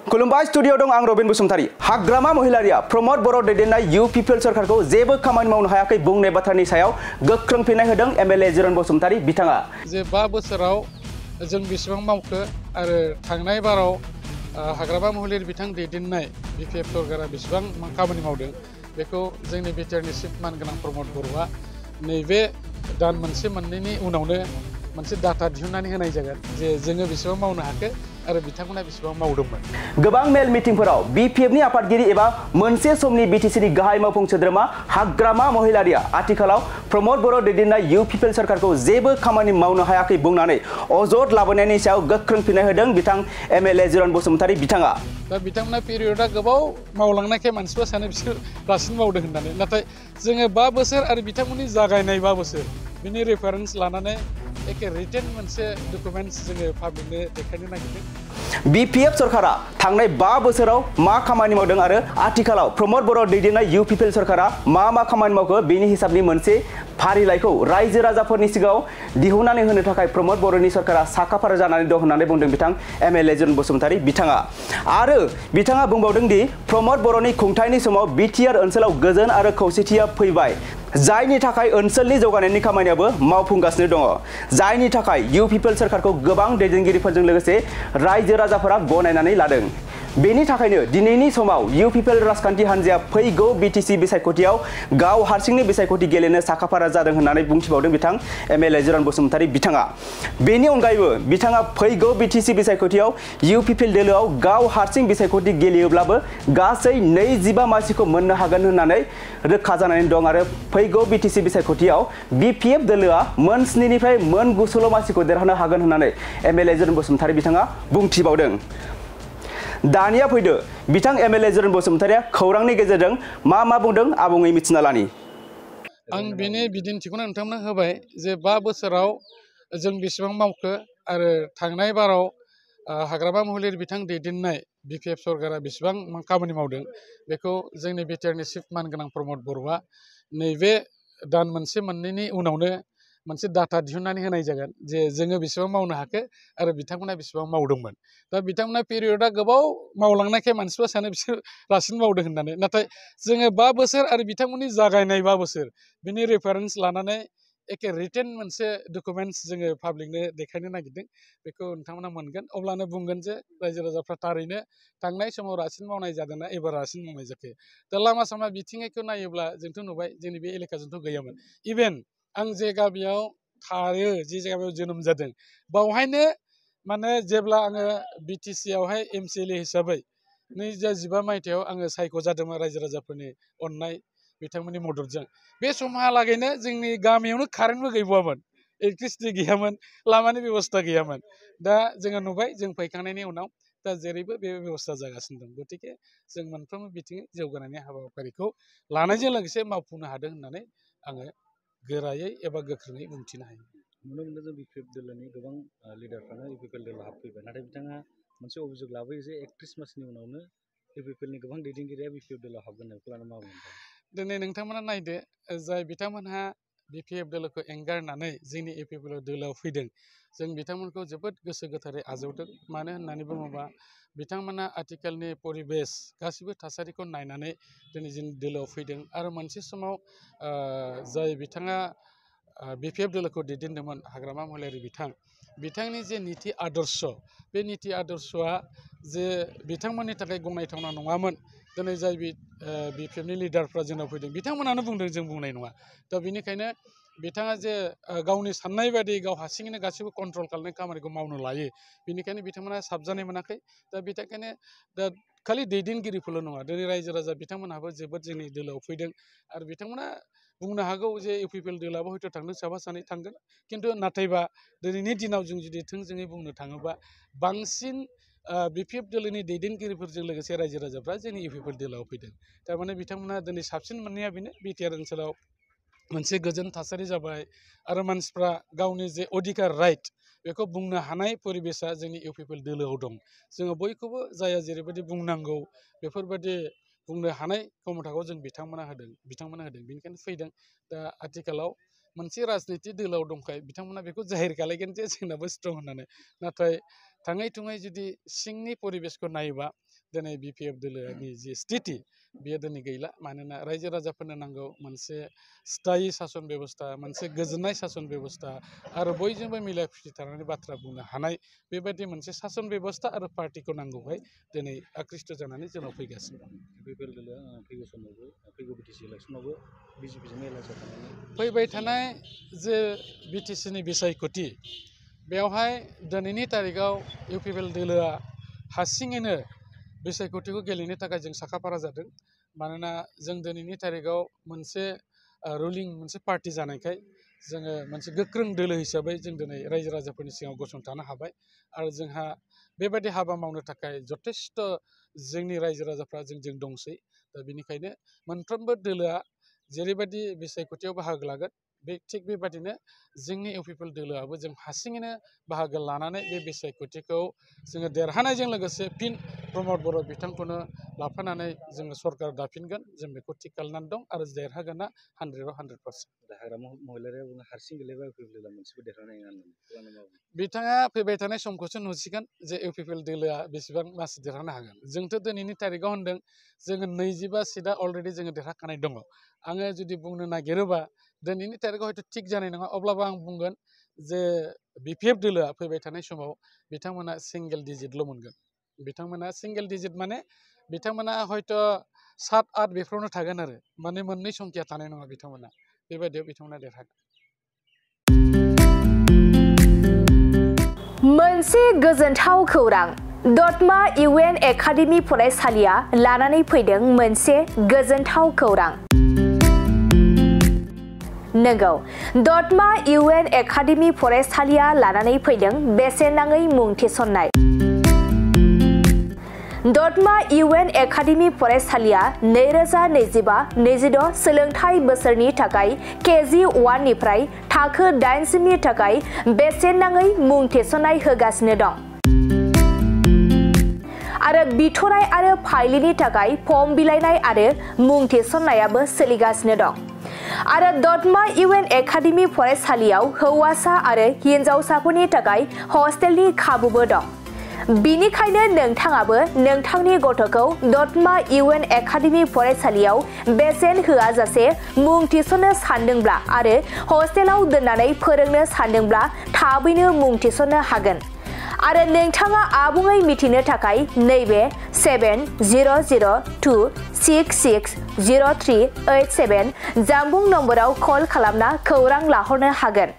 खुलुमबाय स्टुडियो दं आं रबिन बसुमतारी। हाग्रामा महिलारिया प्रमोद बर' दैदेननाय इउ पिपिएल सरकारखौ जेबो खामानि मावनो हायाखै बुंनाय बाथ्रानि सायाव गोख्रों फिननाय होदों एमएलए जिरन बसुमतारी बिथाङा। जे 5 बोसोराव जों बेसेबां मावखो आरो थांनाय बाराव हाग्रामा महिलारि बिथां दैदेननाय बिपिएफ सरकारा बेसेबां खामानि मावदों बेखौ जोंनि बिटिआरनि चिफ मानगोनां प्रमोद बर'आ नैबे दान मोनसे मोननैनि उनावनो मोनसे डाटा दिहुननानै होनाय जागोन जे जोङो बेसेबां मावनो हाखो आरो बिथांमोना बेसेबां मावदोंमोन। गोबां मेल मिटिंफोराव बिपिएफनि आफादगिरि एबा मोनसे समनि बिटिसिनि गाहाय मावफुं सोद्रोमा हाग्रामा महिलारिया आथिखालाव प्रमोद बर' दैदेननाय इउ पिपिएल सरकारखौ जेबो खामानि मावनो हायाखै बुंनानै अजद लाबोनायनि सायाव गोख्रों फिननाय होदों बिथां एमएलए जिरन बसुमतारी बिथाङा। दा बिथांमोना पिरियडआ गोबाव मावलांनायखाय मानसिफ्रा सानो बिसोर रासिन मावदों होननानै, नाथाय जोङो 5 बोसोर आरो बिथांमोननि जागायनाय 5 बोसोर बिनि रेफारेन्स लानानै एखे रिटेन मोनसे डकुमेन्ट्स जोङो पाब्लिकनो देखायनो नागिरदों। बिपिएफ सरकारा थांनाय 5 बोसोराव मा खामानि मावदों आरो आथिखालाव प्रमोद बर' दैदेननाय इउ पिपिएल सरकारा मा खामानि मावखो बेनि हिसाबनि मोनसे फारिलाइखौ रायजो राजाफोरनि सिगाङाव दिहुननानै होनो थाखाय प्रमोद बर'नि सरकारा साखाफारा जानानै दं होननानै बुंदों बिथां एमएलए जिरन बसुमतारी बिथाङा। आरो बिथाङा बुंबावदों दि प्रमोद बर'नि खुंथायनि समाव बिटिआर ओनसोलाव गोजोन आरो खौसेथिया फैबाय, जायनि थाखाय ओनसोलनि जौगानायनि खामानियाबो मावफुंगासिनो दङ, जायनि थाखाय इउ पिपिएल सरकारखौ गोबां दैदेनगिरिफोरजों लोगोसे रायजो राजाफोरा गनायनानै लादों। बेनि थाखायनो दिनैनि समाव इउ पिपिएल राजखान्थि हान्जाया फैगौ बिटिसि बिसायख'थियाव गाव हारसिंनि बिसायख'थि गेलेनो साखाफारा जादों होननानै बुंथिबावदों बिथां एमएलए जिरन बसुमतारी बिथाङा। बेनि अनगायैबो बिथाङा फैगौ बिटिसि बिसायख'थियाव इउ पिपिएल दोलोआव गाव हारसिं बिसायख'थि गेलेयोब्लाबो गासै 25 मासिखौ मोननो हागोन होननानै रोखा जानानै दं आरो फैगौ बिटिसि बिसायख'थियाव बिपिएफ दोलोआ मोन 7 निफ्राय मोन 9 मासिखौ देरहानो हागोन होननानै एमएलए जिरन बसुमतारी बिथाङा बुंथिबावदों। दानिया फैदो बिथां एमएलए जिरन बसुमतारीया खौरांनि गेजेरजों मा बुंदों आबुङै मिथिना लानि। आं बेनि बिदिन्थिखौनो नोंथांमोननो होबाय जे 5 बोसोराव जों बेसेबां मावखो आरो थांनाय बाराव हाग्रामा महिलारि बिथां दैदेननाय बिपिएफ सरकारा बेसेबां खामानि मावदों बेखौ जोंनि बिटिआरनि चिफ मानगोनां प्रमोद बर'आ नैबे दान मोनसे मोननैनि उनावनो मोनसे डाटा दिहुननानै होनाय जागोन जे जोङो बेसेबां मावनो हाखो आरो बिथांमोना बेसेबां मावदोंमोन। दा बिथांमोना पिरियडआ गोबाव मावलांनायखाय मानसिफ्रा सानो बिसोर रासिन मावदों होननानै, नाथाय जोङो 5 बोसोर आरो बिथांमोननि जागायनाय 5 बोसोर बिनि रेफारेन्स लानानै एखे रिटेन मोनसे डकुमेन्ट्स जोङो पाब्लिकनो देखायनो नागिरदों। बेखौ नोंथांमोना मोनगोन, अब्लानो बुंगोन जे रायजो राजाफ्रा थारैनो थांनाय समाव रासिन मावनाय जादोंना एबार रासिन मावनाय जाखो। दा लामा सामा बिथिङैखौ नायोब्ला जोंथ' नुबाय जोंनि बे एलेकाजोंथ' गैयामोन। इभेन आं जे गामियाव थायो, जे गामियाव जोनोम जादों, बावहायनो माने जेब्ला आङो बिटिसिआवहाय एमसिएलए हिसाबै 2015 मायथाइयाव आङो सायख'जादोंमोन रायजो राजाफोरनि अननाय बिथांमोननि मददजों, बे समहालागैनो जोंनि गामियावनो कारेन्टबो गैबावामोन, इलेक्ट्रिसिटि गैयामोन, लामानि बेबस्था गैयामोन। दा जोङो नुबाय जों फैखांनायनि उनाव दा जेरैबो बे बेबस्था जागासिनो दं। गतिके जों मोनफ्रोमबो बिथिङै जौगानायनि हाबाफारिखौ लानायजों लोगोसे मावफुंनो हादों होननानै आङो गोरायै एबा गोख्रोङै बुंथिनो हायो। नुनो मोनदों जों बिपिएफ दोलोनि गोबां लिडारफ्रानो इउपिपिएल दोलोआव हाबफैबाय, नाथाय बिथाङा मोनसे अभियोग लाबोयो जे 31 मासनि उनावनो इउपिपिएलनि गोबां दैदेनगिरिया बिपिएफ दोलोआव हाबगोन होननायखौ लानानै मा बुंदों? दिनै नोंथांमोना नायदो, जाय बिथांमोनहा बिपिएफ दोलोखौ एंगारनानै जोंनि इउपिपिएल दोलोआव फैदों, जों बिथांमोनखौ जोबोद गोसो गोथारै आजावदों। मानो होननानै बुङोबा बिथांमोना आथिखालनि परिबेस गासिबो थासारिखौ नायनानै दिनै जोंनि दोलोआव फैदों आरो मोनसे समाव जाय बिथाङा बिपिएफ दोलोखौ दैदेनदोंमोन हाग्रामा महिलारि बिथांनि जे निति आदर्श, बे निति आदर्शआ जे बिथांमोननि थाखाय गनायथावना नङामोन। दिनै जाय बिपिएफनि लिडारफ्रा जोंनाव फैदों बिथांमोनानो बुंदों, जों बुंनाय नङा। दा बेनिखायनो बिथाङा जे गावनि साननाय बायदि गाव हारसिङैनो गासिबो कन्ट्रल खालामनाय खामानिखौ मावनो लायो, बेनिखायनो बिथांमोना साबजानाय मोनाखै। दा बिथांखायनो दा खालि दैदेनगिरिफोरल' नङा, दिनै रायजो राजा बिथांमोनहाबो जोबोद जोंनि दोलोआव फैदों आरो बिथांमोना बुंनो हागौ जे इउपिपिएल दोलोआबो हयथ' थांदों, साफा सानै थांगोन, खिन्थु नाथायबा दिनैनि दिनाव जों जुदि थोंजोङै बुंनो थाङोबा बांसिन बिपिएफ दोलोनि दैदेनगिरिफोरजों लोगोसे रायजो राजाफ्रा जोंनि इउपिपिएल दोलोआव फैदों। थारमाने बिथांमोना दिनै साबसिन मोननाया बेनो, बिटिआर ओनसोलाव मोनसे गोजोन थासारि जाबाय आरो मानसिफ्रा गावनि जे अधिकार राइट बेखौ बुंनो हानाय परिबेसा जोंनि इउपिपिएल दोलोआव दं। जोङो बयखौबो जाया जेरैबायदि बुंनांगौ बेफोरबायदि बुंनो हानाय क्षमताखौ जों बिथांमोना होदों, बेनिखायनो फैदों। दा आथिखालाव मोनसे राजनिति दोलोआव दंखाय बिथांमोना बेखौ जाहिर खालायगोन जे जोंनाबो स्ट्रं होननानै, नाथाय थाङै थुङै जुदि सिंनि परिबेसखौ नायोबा दिनै बिपिएफ दोलोनि जि स्थिति बेयो दिनै गैला मानोना रायजो राजाफोरनो नांगौ मोनसे स्थायि सासन बेबस्था मोनसे गोजोननाय सासन बेबस्था आरो बयजोंबो मिलाय खुसि थानानै बाथ्रा बुंनो हानाय बेबायदि मोनसे सासन बेबस्था आरो पार्टिखौ नांगौहाय दिनै आकृष्ट जानानै जोंनाव फैगासिनो दं। इउपिपिएल दोलोआ फैगौ समावबो फैगौ बिटिसि इलेक्सनावबो बिजेपिजों एलायन्स जानानै फैबाय थानाय जे बिटिसिनि बिसायख'थि बेवहाय दिनैनि तारिखाव इउपिपिएल दोलोआ हारसिङैनो बिसायख'थिखौ गेलेनो थाखाय जों साखाफारा जादों मानोना जों दिनैनि तारिखाव मोनसे रुलिं मोनसे पार्टि जानायखाय जोङो मोनसे गोख्रों दोलो हिसाबै जों दिनै रायजो राजाफोरनि सिगाङाव गसंथानो हाबाय आरो जोंहा बेबायदि हाबा मावनो थाखाय जथेस्थ' जोंनि रायजो राजाफ्रा जोंजों दंसै दा बेनिखायनो मोनफ्रोमबो दोलोआ जेरैबायदि बिसायख'थियाव बाहागो लागोन बे थिग बेबादिनो जोंनि इउपिपिएल दोलोआबो जों हारसिङैनो बाहागो लानानै बे बिसायख'थिखौ जोङो देरहानायजों लोगोसे फिन प्रमद बर' बिथांखौनो लाफानानै जोङो सरकार दाफिनगोन जों बेखौ थिग खालामनानै दं आरो देरहागोना 100%। दा हाग्रामा महिलारिया बुङो हारसिं गेलेबा इउपिपिएल दोलोआ मोनसेबो देरहानाय नङा बिथाङा फैबाय थानाय समखौसो नुसिगोन जे इउपिपिएल दोलोआ बेसेबां मासि देरहानो हागोन जोंथ' दिनैनि तारिखाव होनदों जोङो 25 सिटआ अलरेडि जोङो देरहाखानाय दङ आङो जुदि बुंनो नागिरोबा दिनैनि तारिखाव हयथ' थिग जानाय नङा अब्लाबो आं बुंगोन जे बिपिएफ दोलोआ फैबाय थानाय समाव बिथांमोना सिंगेल डिजिटल' मोनगोन बिथांमोना सिंगेल डिजिट माने बिथांमोना हयथ' 7-8 बेफोरावनो थागोन आरो माने मोननै संख्या थानाय नङा बिथांमोना बेबायदियाव बिथांमोना देरहागोन। मोनसे गोजोनथाव खौरां दतमा इउएन एकाडेमि फरायसालिया लानानै फैदों मोनसे गोजोनथाव खौरां। नंगौ दतमा इउएन एकाडेमि फरायसालिया लानानै फैदों बेसेन नाङै मुं थिसननाय। दतमा इउएन एकाडेमि फरायसालिया 2025-26 सोलोंथाइ बोसोरनि थाखाय केजि 1 निफ्राय थाखो 8 सिमनि थाखाय बेसेन नाङै मुं थिसननाय होगासिनो दं आरो बिथराय आरो फाइलिनि थाखाय फर्म बिलाइनाय आरो मुं थिसननायाबो सोलिगासिनो दं आरो दतमा इउएन एकाडेमि फरायसालियाव हौवासा आरो हिनजावसाफोरनि थाखाय हस्टेलनि खाबुबो दं। बिनिखायनो नोंथाङाबो नोंथांनि गथ'खौ दतमा इउएन एकाडेमि फरायसालियाव बेसेन होआजासे मुं थिसननो सानदोंब्ला आरो हस्टेलाव दोननानै फोरोंनो सानदोंब्ला थाबैनो मुं थिसननो हागोन आरो नोंथाङा आबुङै मिथिनो थाखाय नैबे 7002660387 जानबुं नम्बराव कल खालामना खौरां लाहरनो हागोन।